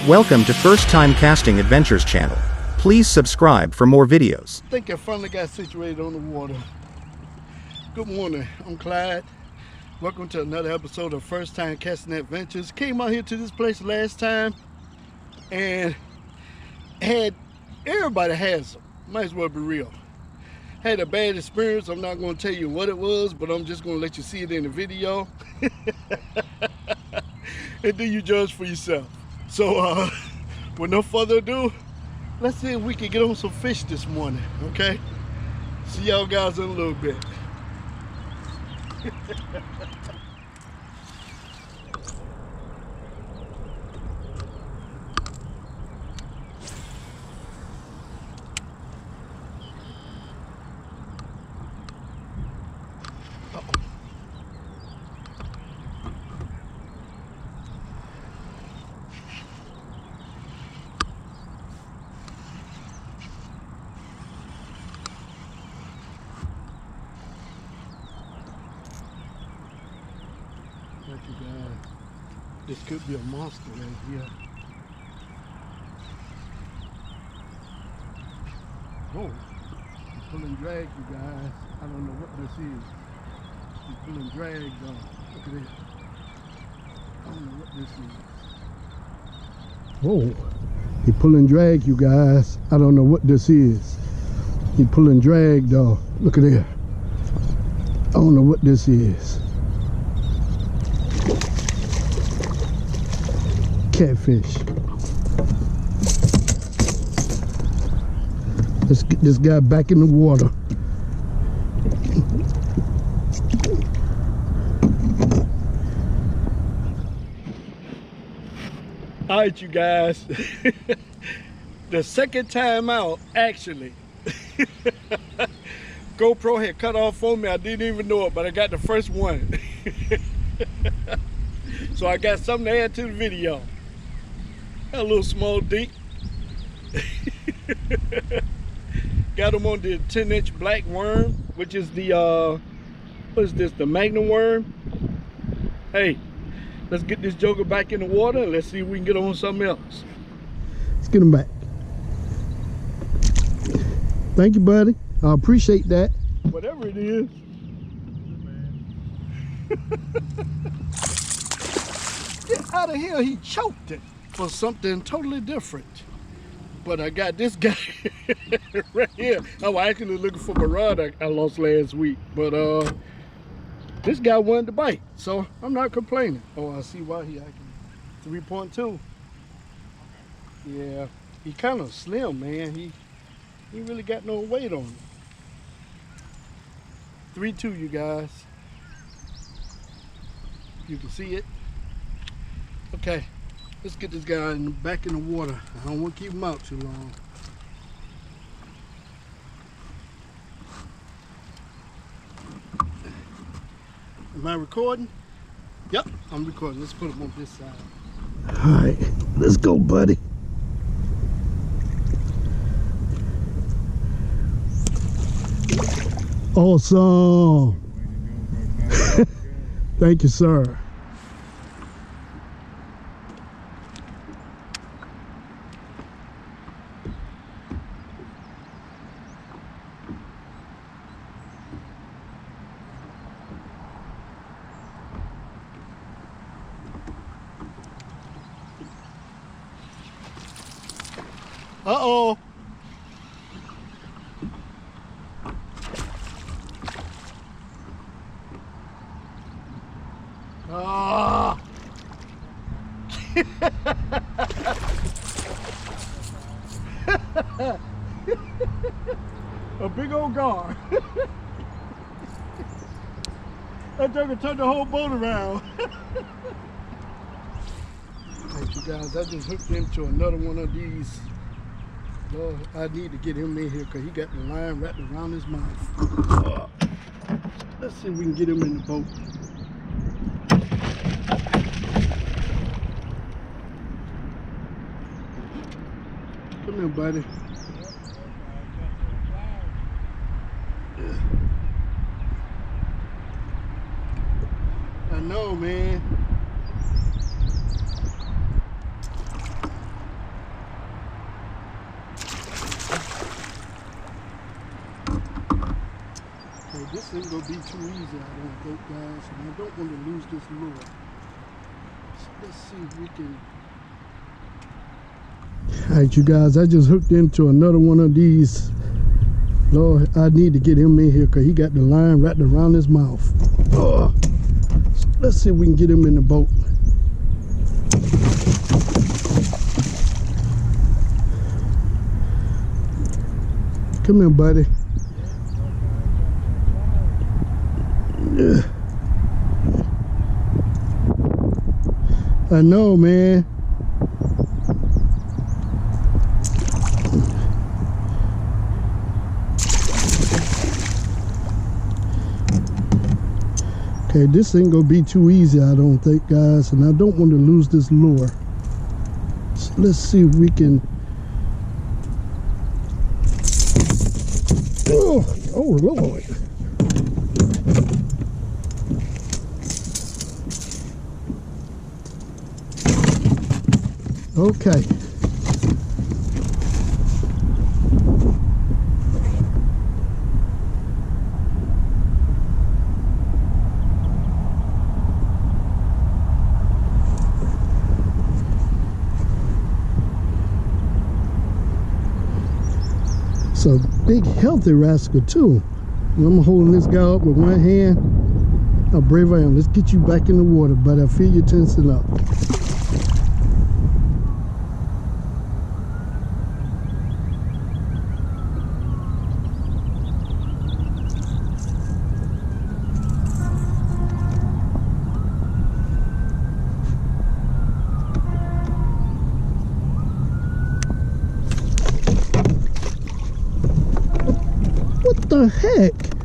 Welcome to First Time Casting Adventures channel. Please subscribe for more videos. I think I finally got situated on the water. Good morning, I'm Clyde. Welcome to another episode of First Time Casting Adventures. Came out here to this place last time and everybody has them. Might as well be real. Had a bad experience. I'm not going to tell you what it was, but I'm just going to let you see it in the video. And then you judge for yourself. So with no further ado, let's see if we can get on some fish this morning, okay? See y'all guys in a little bit. You guys, this could be a monster right here. Oh, he's pulling drag, you guys. I don't know what this is. He's pulling drag though. Look at it. I don't know what this is. Whoa, he's pulling drag, you guys. I don't know what this is. He's pulling drag though. Look at it. I don't know what this is. Catfish. Let's get this guy back in the water. All right, you guys. The second time out, actually. GoPro had cut off on me. I didn't even know it, but I got the first one. So I got something to add to the video. Got a little small dink. Got him on the 10-inch black worm, which is the what is this, the magnum worm. Hey, let's get this joker back in the water and let's see if we can get on something else. Let's get him back. Thank you, buddy. I appreciate that. Whatever it is. Get out of here, he choked it for something totally different. But I got this guy right here. I was actually looking for my rod I lost last week, but this guy wanted to bite, so I'm not complaining. Oh, I see why he acting. 3.2. Yeah, he kind of slim, man. He really got no weight on him. 3.2, you guys. You can see it. Okay, let's get this guy back in the water. I don't want to keep him out too long. Am I recording? Yep, I'm recording. Let's put him on this side. All right, let's go, buddy. Awesome. Thank you, sir. Uh-oh. Ah. A big old gar. That joker turned the whole boat around. Thank you guys. I just hooked into another one of these. Lord, I need to get him in here because he got the line wrapped around his mouth. Let's see if we can get him in the boat. Come here, buddy. I know, man. This ain't gonna be too easy, I don't think, guys, and I don't want to lose this lure. So let's see if we can. Alright, you guys, I just hooked into another one of these. Lord, I need to get him in here because he got the line wrapped around his mouth. So let's see if we can get him in the boat. Come here, buddy. I know, man. Okay, this ain't gonna be too easy, I don't think, guys, and I don't want to lose this lure. So let's see if we can. Oh Lord. Okay. It's a big healthy rascal too. And I'm holding this guy up with one hand. How brave I am. Let's get you back in the water, but I feel you tensing up. What the heck?